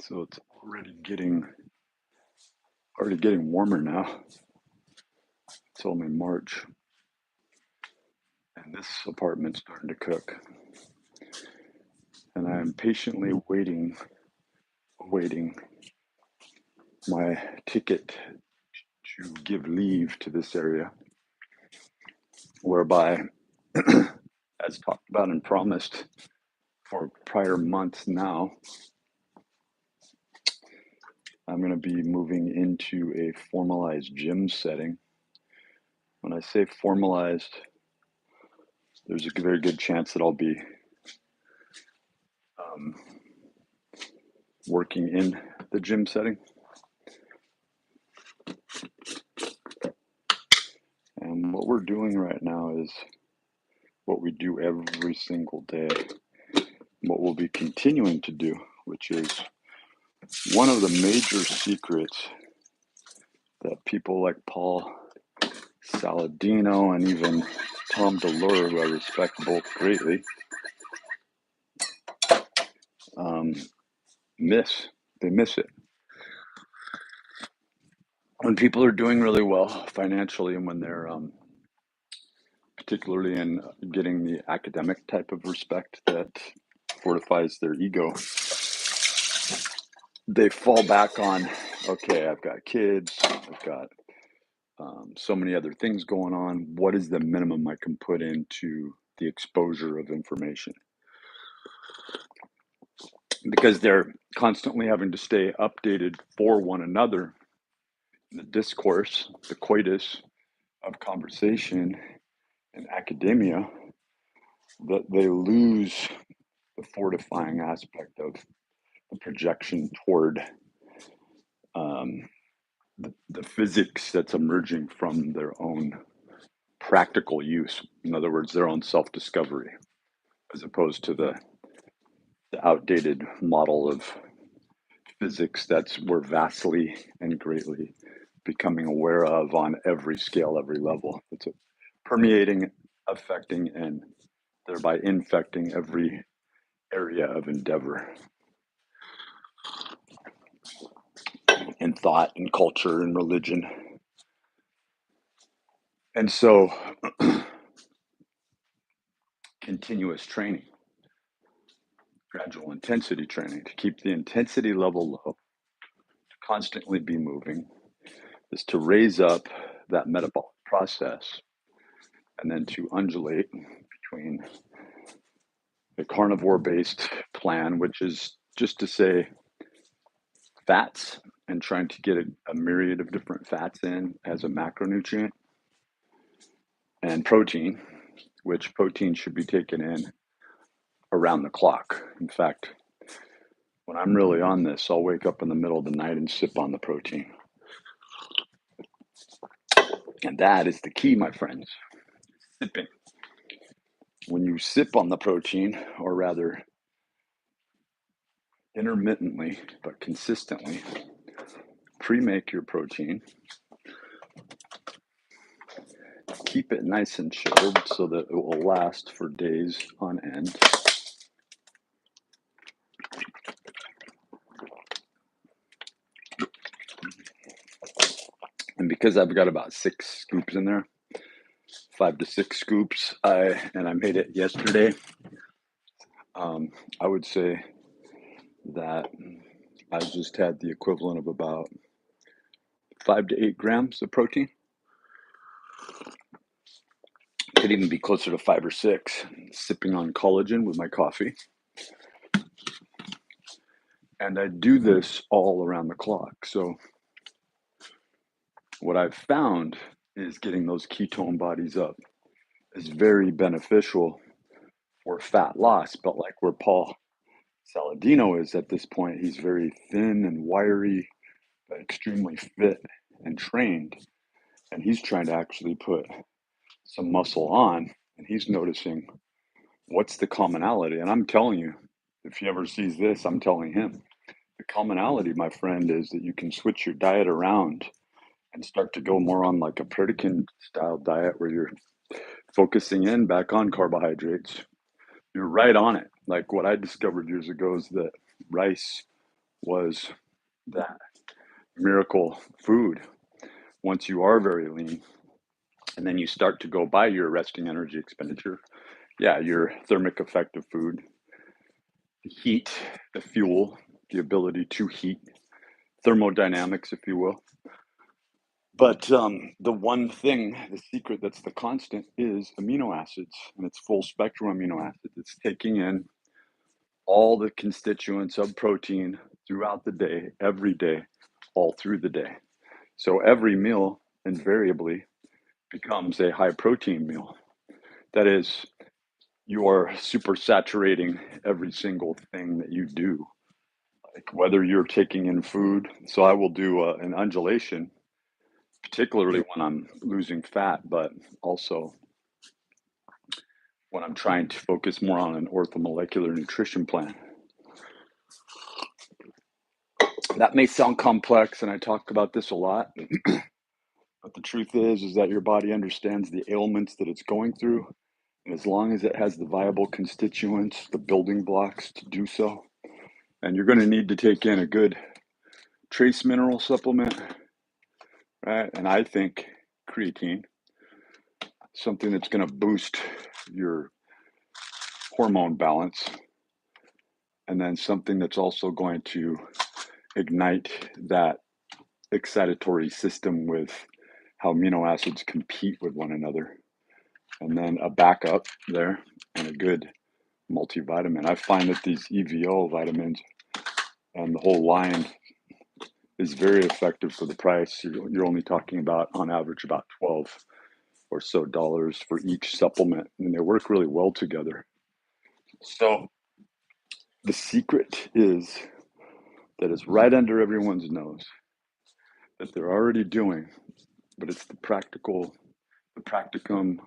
So it's already getting warmer now. It's only March, and this apartment's starting to cook. And I am patiently awaiting my ticket to give leave to this area, whereby, as talked about and promised for prior months now, I'm going to be moving into a formalized gym setting. When I say formalized, there's a very good chance that I'll be working in the gym setting. And what we're doing right now is what we do every single day, what we'll be continuing to do, which is one of the major secrets that people like Paul Saladino and even Tom DeLore, who I respect both greatly, miss. They miss it. When people are doing really well financially, and when they're particularly in getting the academic type of respect that fortifies their ego, they fall back on, okay, I've got kids, I've got so many other things going on. What is the minimum I can put into the exposure of information? Because they're constantly having to stay updated for one another. The discourse, the coitus of conversation in academia, that they lose the fortifying aspect of the projection toward the physics that's emerging from their own practical use. In other words, their own self-discovery, as opposed to the outdated model of physics that's we're vastly and greatly becoming aware of on every scale, every level. It's permeating, affecting, and thereby infecting every area of endeavor in thought and culture and religion. And so continuous training, gradual intensity training to keep the intensity level low, to constantly be moving, is to raise up that metabolic process and then to undulate between the carnivore-based plan, which is just to say fats and trying to get a myriad of different fats in as a macronutrient, and protein, which protein should be taken in around the clock. In fact, when I'm really on this, I'll wake up in the middle of the night and sip on the protein. And that is the key, my friends. Sipping. When you sip on the protein, or rather intermittently but consistently, pre-make your protein, keep it nice and chilled so that it will last for days on end. And because I've got about 6 scoops in there, 5 to 6 scoops, I made it yesterday, I would say that I just had the equivalent of about 5 to 8 grams of protein. Could even be closer to 5 or 6, sipping on collagen with my coffee. And I do this all around the clock. So what I've found is getting those ketone bodies up is very beneficial for fat loss. But like where Paul Saladino is at this point, he's very thin and wiry, but extremely fit and trained. And he's trying to actually put some muscle on, and he's noticing what's the commonality. And I'm telling you, if he ever sees this, I'm telling him, the commonality, my friend, is that you can switch your diet around and start to go more on like a Pritikin style diet where you're focusing in back on carbohydrates. You're right on it. Like what I discovered years ago is that rice was that miracle food once you are very lean, and then you start to go by your resting energy expenditure. Yeah, your thermic effect of food, the heat, the fuel, the ability to heat, thermodynamics, if you will. But the one thing, the secret that's the constant is amino acids, and it's full spectrum amino acids. It's taking in all the constituents of protein throughout the day, every day, all through the day. So every meal invariably becomes a high protein meal. That is, you are super saturating every single thing that you do, like whether you're taking in food. So I will do an undulation, particularly when I'm losing fat, but also when I'm trying to focus more on an orthomolecular nutrition plan. That may sound complex, and I talk about this a lot, but the truth is that your body understands the ailments that it's going through, and as long as it has the viable constituents, the building blocks to do so, and you're going to need to take in a good trace mineral supplement, right? And I think creatine, something that's going to boost your hormone balance, and then something that's also going to ignite that excitatory system with how amino acids compete with one another, and then a backup there and a good multivitamin. I find that these EVO vitamins and the whole line is very effective for the price. You're only talking about, on average, about $12 or so for each supplement, and they work really well together. So the secret is that it's right under everyone's nose that they're already doing, but it's the practicum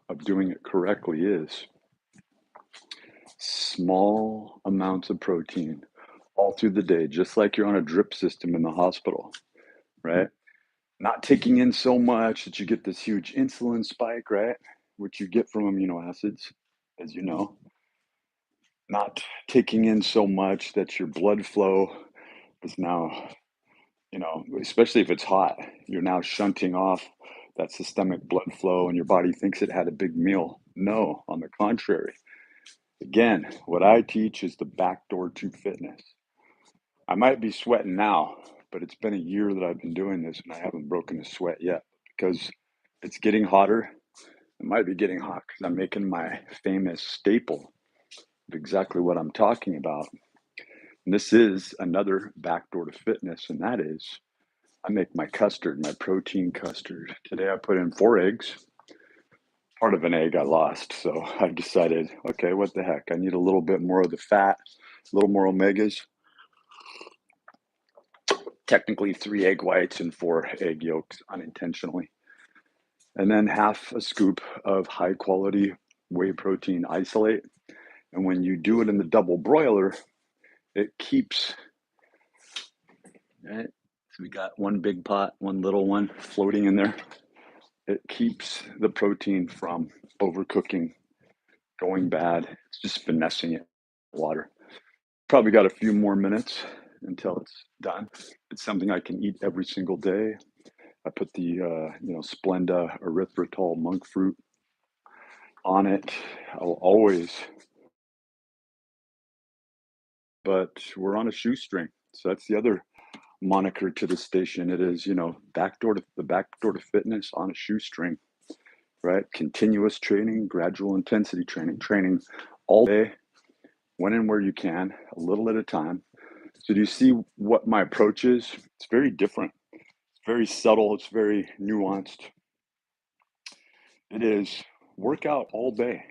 of doing it correctly is small amounts of protein all through the day, just like you're on a drip system in the hospital, right? Not taking in so much that you get this huge insulin spike, right? Which you get from amino acids, as you know. Not taking in so much that your blood flow is now, especially if it's hot, you're now shunting off that systemic blood flow and your body thinks it had a big meal. No, on the contrary. Again, what I teach is the backdoor to fitness. I might be sweating now, but it's been a year that I've been doing this and I haven't broken a sweat yet because it's getting hotter. It might be getting hot because I'm making my famous staple of exactly what I'm talking about. And this is another backdoor to fitness, and that is I make my custard, my protein custard. Today I put in 4 eggs. Part of an egg I lost, so I decided, okay, what the heck? I need a little bit more of the fat, a little more omegas. Technically 3 egg whites and 4 egg yolks unintentionally. And then half a scoop of high quality whey protein isolate. And when you do it in the double broiler, it keeps, right? So we got one big pot, one little one floating in there. It keeps the protein from overcooking, going bad. It's just finessing it in water. Probably got a few more minutes until it's done. It's something I can eat every single day. I put the Splenda erythritol monk fruit on it. I'll always, but we're on a shoestring. So that's the other moniker to the station. It is, backdoor to fitness on a shoestring, right? Continuous training, gradual intensity training all day, when and where you can, a little at a time. So do you see what my approach is? It's very different. It's very subtle. It's very nuanced. It is work out all day.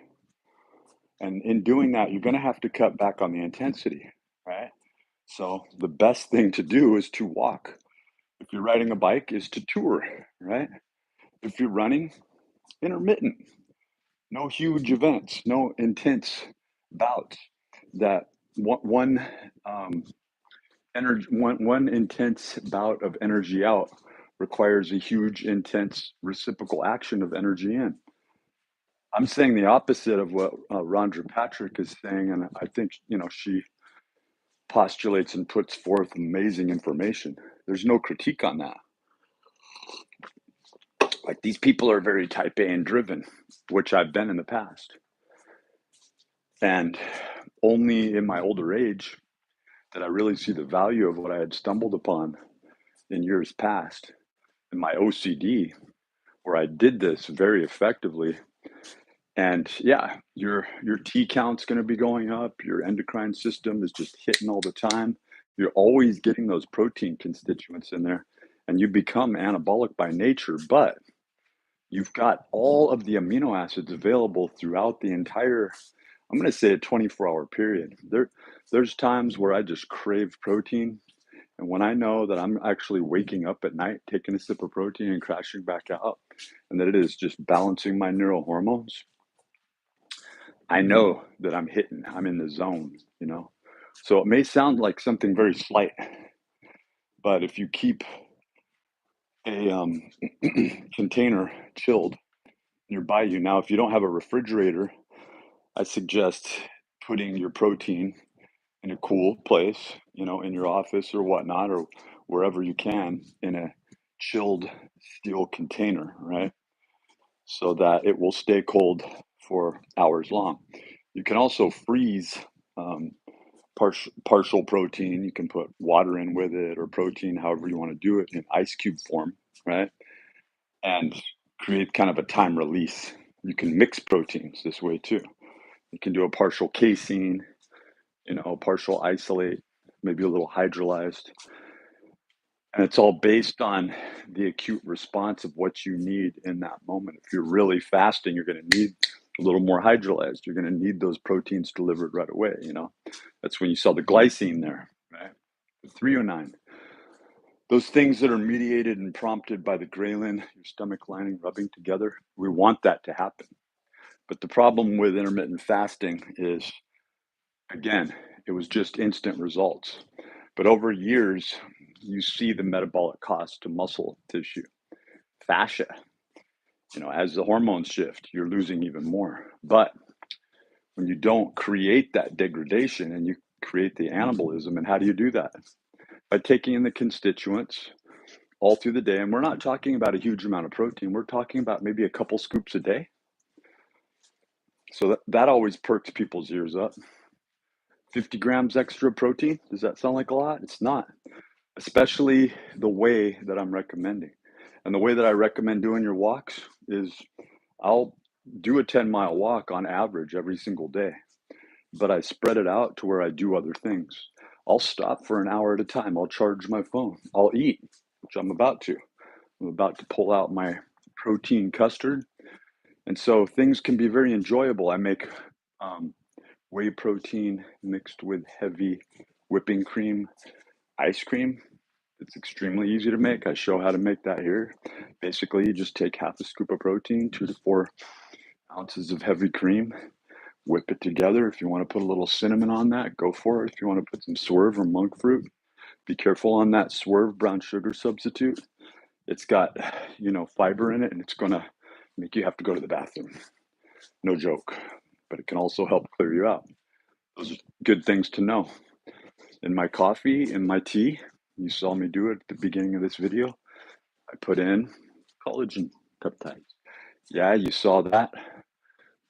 And in doing that, you're going to have to cut back on the intensity, right? So the best thing to do is to walk. If you're riding a bike, is to tour, right? If you're running, intermittent. No huge events, no intense bouts. That one intense bout of energy out requires a huge, intense reciprocal action of energy in. I'm saying the opposite of what Rondra Patrick is saying, and I think she postulates and puts forth amazing information. There's no critique on that. Like, these people are very type A and driven, which I've been in the past. And only in my older age did I really see the value of what I had stumbled upon in years past in my OCD, where I did this very effectively. And yeah, your T count's going to be going up. Your endocrine system is just hitting all the time. You're always getting those protein constituents in there, and you become anabolic by nature, but you've got all of the amino acids available throughout the entire, I'm going to say, a 24-hour period. There's times where I just crave protein. And when I know that I'm actually waking up at night, taking a sip of protein and crashing back out, and that it is just balancing my neurohormones, I know that I'm in the zone, you know? So it may sound like something very slight, but if you keep a container chilled nearby you. Now, if you don't have a refrigerator, I suggest putting your protein in a cool place, you know, in your office or whatnot, or wherever you can, in a chilled steel container, right? So that it will stay cold for hours long. You can also freeze partial protein. You can put water in with it, or protein, however you want to do it, in ice cube form, right? And create kind of a time release. You can mix proteins this way too. You can do a partial casein, you know, partial isolate, maybe a little hydrolyzed. And it's all based on the acute response of what you need in that moment. If you're really fasting, you're going to need a little more hydrolyzed. You're going to need those proteins delivered right away, you know. That's when you saw the glycine there, right? The 309. Those things that are mediated and prompted by the ghrelin, your stomach lining rubbing together, we want that to happen. But the problem with intermittent fasting is, again, it was just instant results. But over years, you see the metabolic cost to muscle tissue, fascia. You know, as the hormones shift, you're losing even more. But when you don't create that degradation and you create the anabolism, and how do you do that? By taking in the constituents all through the day. And we're not talking about a huge amount of protein. We're talking about maybe a couple scoops a day. So that always perks people's ears up. 50 grams extra protein. Does that sound like a lot? It's not, especially the way that I'm recommending. And the way that I recommend doing your walks is, I'll do a 10-mile walk on average every single day, but I spread it out to where I do other things. I'll stop for an hour at a time. I'll charge my phone. I'll eat, which I'm about to. I'm about to pull out my protein custard. And so things can be very enjoyable. I make whey protein mixed with heavy whipping cream ice cream. It's extremely easy to make. I show how to make that here. Basically, you just take half a scoop of protein, 2 to 4 ounces of heavy cream, whip it together. If you want to put a little cinnamon on that, go for it. If you want to put some swerve or monk fruit, be careful on that swerve brown sugar substitute. It's got, you know, fiber in it, and it's going to make you have to go to the bathroom. No joke. But it can also help clear you out. Those are good things to know. In my coffee, in my tea, you saw me do it at the beginning of this video, I put in collagen peptides. Yeah, you saw that.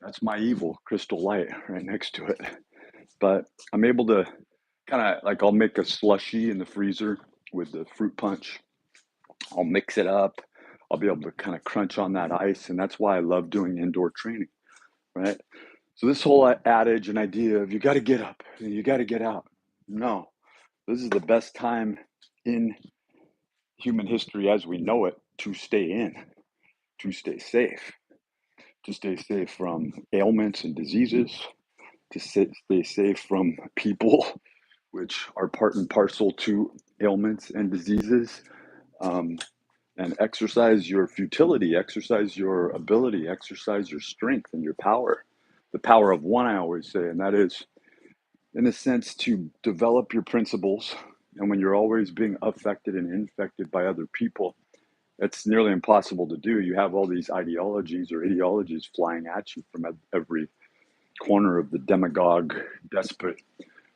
That's my evil crystal light right next to it. But I'm able to kind of, like, I'll make a slushy in the freezer with the fruit punch. I'll mix it up. I'll be able to kind of crunch on that ice. And that's why I love doing indoor training, right? So this whole adage and idea of you got to get up and you got to get out. No, this is the best time in human history as we know it to stay in, to stay safe from ailments and diseases, to stay safe from people, which are part and parcel to ailments and diseases. And exercise your futility, exercise your ability, exercise your strength and your power. The power of one, I always say, and that is, in a sense, to develop your principles. And when you're always being affected and infected by other people, it's nearly impossible to do. You have all these ideologies flying at you from every corner of the demagogue, despot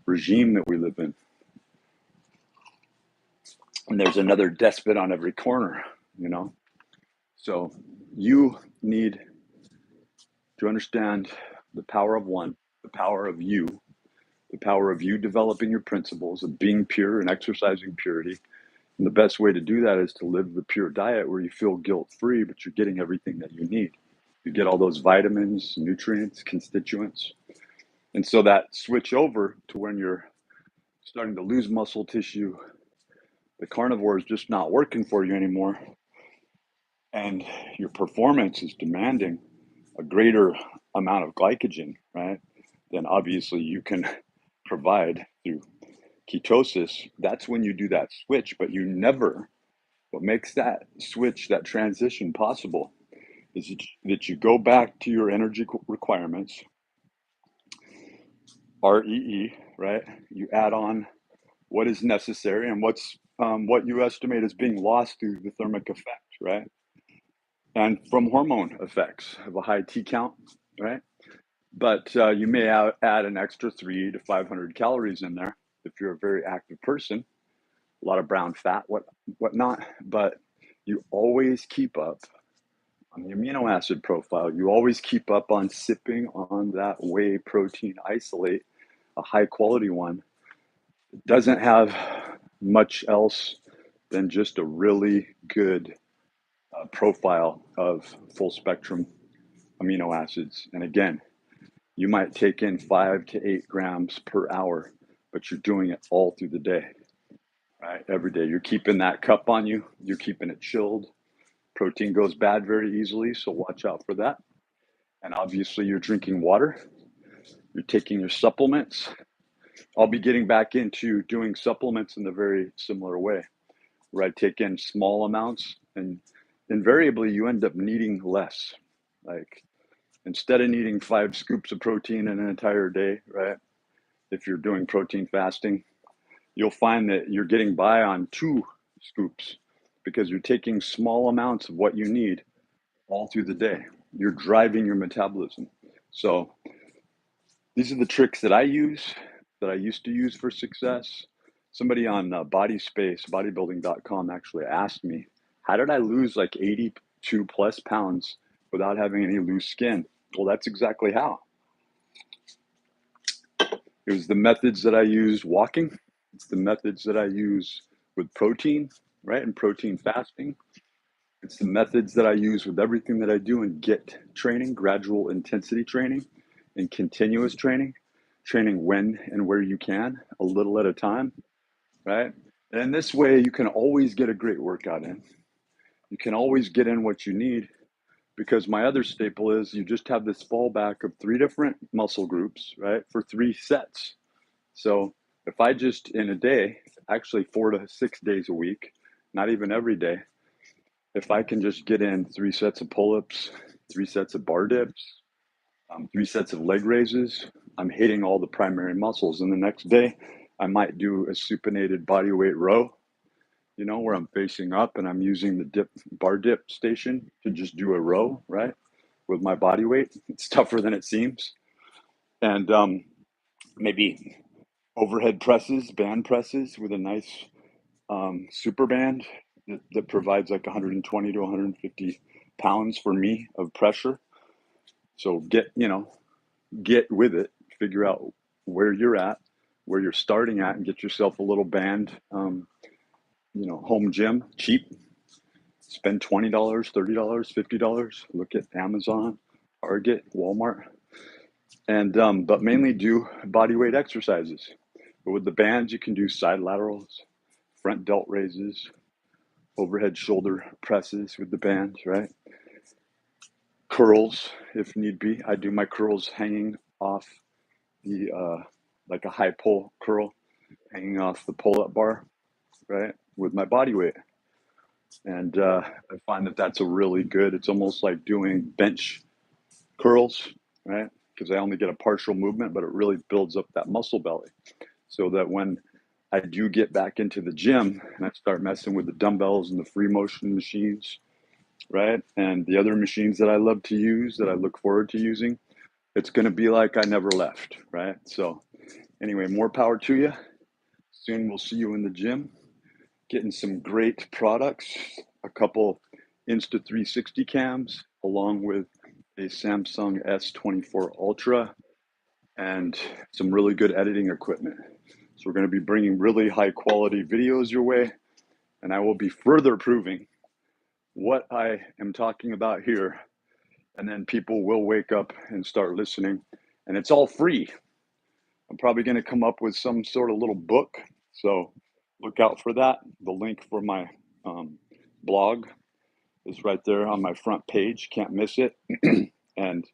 regime that we live in. and there's another despot on every corner, you know? So you need to understand the power of one, the power of you, the power of you developing your principles of being pure and exercising purity. And the best way to do that is to live the pure diet where you feel guilt-free, but you're getting everything that you need. You get all those vitamins, nutrients, constituents. And so that switch over to when you're starting to lose muscle tissue, the carnivore is just not working for you anymore. And your performance is demanding a greater amount of glycogen, right? Then obviously you can provide through ketosis. That's when you do that switch, but you never, what makes that switch, that transition possible is that you go back to your energy requirements, REE, right? You add on what is necessary and what you estimate as being lost through the thermic effect, right? And from hormone effects of a high T count, right? But you may add an extra 300 to 500 calories in there if you're a very active person, a lot of brown fat, whatnot. But you always keep up on the amino acid profile. You always keep up on sipping on that whey protein isolate, a high quality one. It doesn't have much else than just a really good profile of full spectrum amino acids. And again, you might take in 5 to 8 grams per hour, but you're doing it all through the day, right? Every day. You're keeping that cup on you. You're keeping it chilled. Protein goes bad very easily, so watch out for that. And obviously, you're drinking water. You're taking your supplements. I'll be getting back into doing supplements in a very similar way, where I take in small amounts, and invariably you end up needing less. Like instead of needing 5 scoops of protein in an entire day, right? If you're doing protein fasting, you'll find that you're getting by on 2 scoops because you're taking small amounts of what you need all through the day. You're driving your metabolism. So these are the tricks that I use, that I used to use for success. Somebody on bodybuilding.com actually asked me, how did I lose like 82 plus pounds without having any loose skin? Well, that's exactly how. It was the methods that I used walking. It's the methods that I use with protein, right? And protein fasting. It's the methods that I use with everything that I do in GIT training, gradual intensity training, and continuous training, training when and where you can, a little at a time, right? And in this way, you can always get a great workout in. You can always get in what you need, because my other staple is you just have this fallback of 3 different muscle groups, right, for 3 sets. So if I just in a day, actually 4 to 6 days a week, not even every day, if I can just get in 3 sets of pull-ups, 3 sets of bar dips, 3 sets of leg raises, I'm hitting all the primary muscles. And the next day, I might do a supinated body weight row, you know, where I'm facing up and I'm using the bar dip station to just do a row, right, with my body weight. It's tougher than it seems. And maybe overhead presses, band presses with a nice super band that provides like 120 to 150 pounds for me of pressure. So get with it, figure out where you're at, where you're starting at, and get yourself a little band, home gym, cheap. Spend $20, $30, $50. Look at Amazon, Target, Walmart, and but mainly do body weight exercises. But with the bands, you can do side laterals, front delt raises, overhead shoulder presses with the bands, right? Curls, if need be. I do my curls hanging off the, like a high pull curl, hanging off the pull-up bar, right, with my body weight. And I find that that's a really good, it's almost like doing bench curls, right? Because I only get a partial movement, but it really builds up that muscle belly. So that when I do get back into the gym and I start messing with the dumbbells and the free motion machines, right, and the other machines that I love to use, that I look forward to using, it's going to be like I never left, right? So anyway, more power to you. Soon we'll see you in the gym. getting some great products, a couple Insta360 cams, along with a Samsung S24 Ultra, and some really good editing equipment. So we're going to be bringing really high quality videos your way, and I will be further proving what I am talking about here, and then people will wake up and start listening, and it's all free. I'm probably going to come up with some sort of little book, so look out for that. The link for my blog is right there on my front page. Can't miss it. And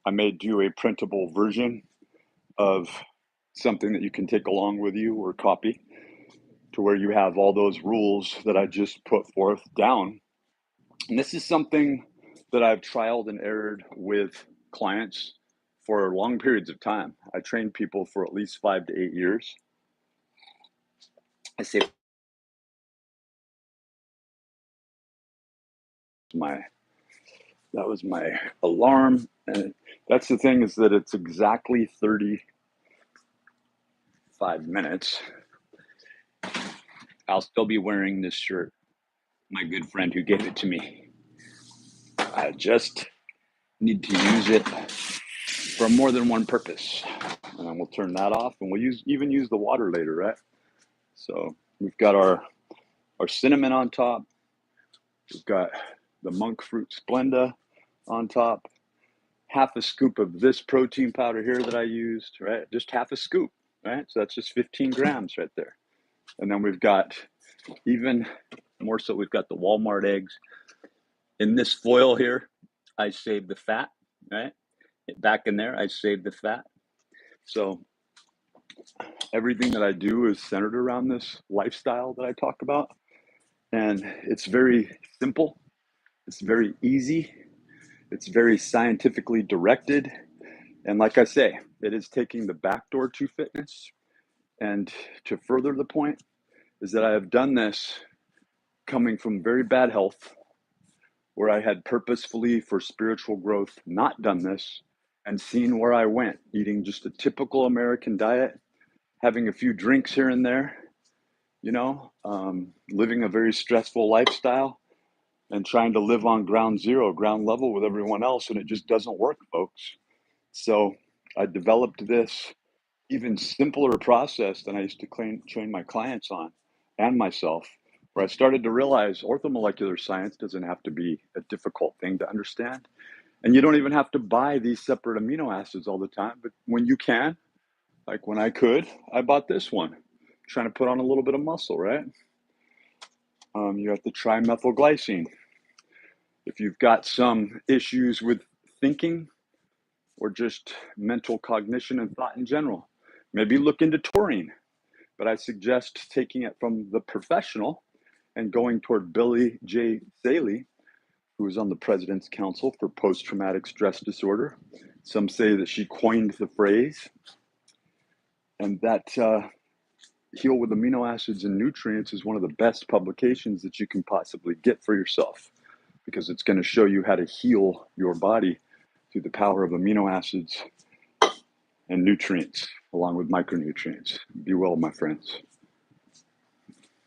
I may do a printable version of something that you can take along with you or copy, to where you have all those rules that I just put forth down. And this is something that I've trialed and errored with clients for long periods of time. I trained people for at least 5 to 8 years. I say that was my alarm. And that's the thing, is that it's exactly 35 minutes. I'll still be wearing this shirt, my good friend who gave it to me. I just need to use it for more than one purpose. And then we'll turn that off, and we'll even use the water later, right? So we've got our cinnamon on top. We've got the monk fruit Splenda on top. Half a scoop of this protein powder here that I used, right? Just half a scoop, right? So that's just 15 grams right there. And then we've got, even more so, we've got the Walmart eggs. In this foil here, I saved the fat, right? Back in there, I saved the fat. So everything that I do is centered around this lifestyle that I talk about. And it's very simple. It's very easy. It's very scientifically directed. And like I say, it is taking the backdoor to fitness. And to further the point, is that I have done this coming from very bad health, where I had purposefully, for spiritual growth, not done this, and seen where I went, eating just a typical American diet, having a few drinks here and there, living a very stressful lifestyle, and trying to live on ground zero, ground level with everyone else, and it just doesn't work, folks. So I developed this even simpler process than I used to train my clients on, and myself, where I started to realize orthomolecular science doesn't have to be a difficult thing to understand. And you don't even have to buy these separate amino acids all the time. But when you can, like when I could, I bought this one, trying to put on a little bit of muscle, right? You got the trimethylglycine. If you've got some issues with thinking, or just mental cognition and thought in general, maybe look into taurine. But I suggest taking it from the professional and going toward Billy J. Saley, who was on the President's Council for Post-Traumatic Stress Disorder. Some say that she coined the phrase. And that Heal with Amino Acids and Nutrients is one of the best publications that you can possibly get for yourself, because it's going to show you how to heal your body through the power of amino acids and nutrients, along with micronutrients. Be well, my friends.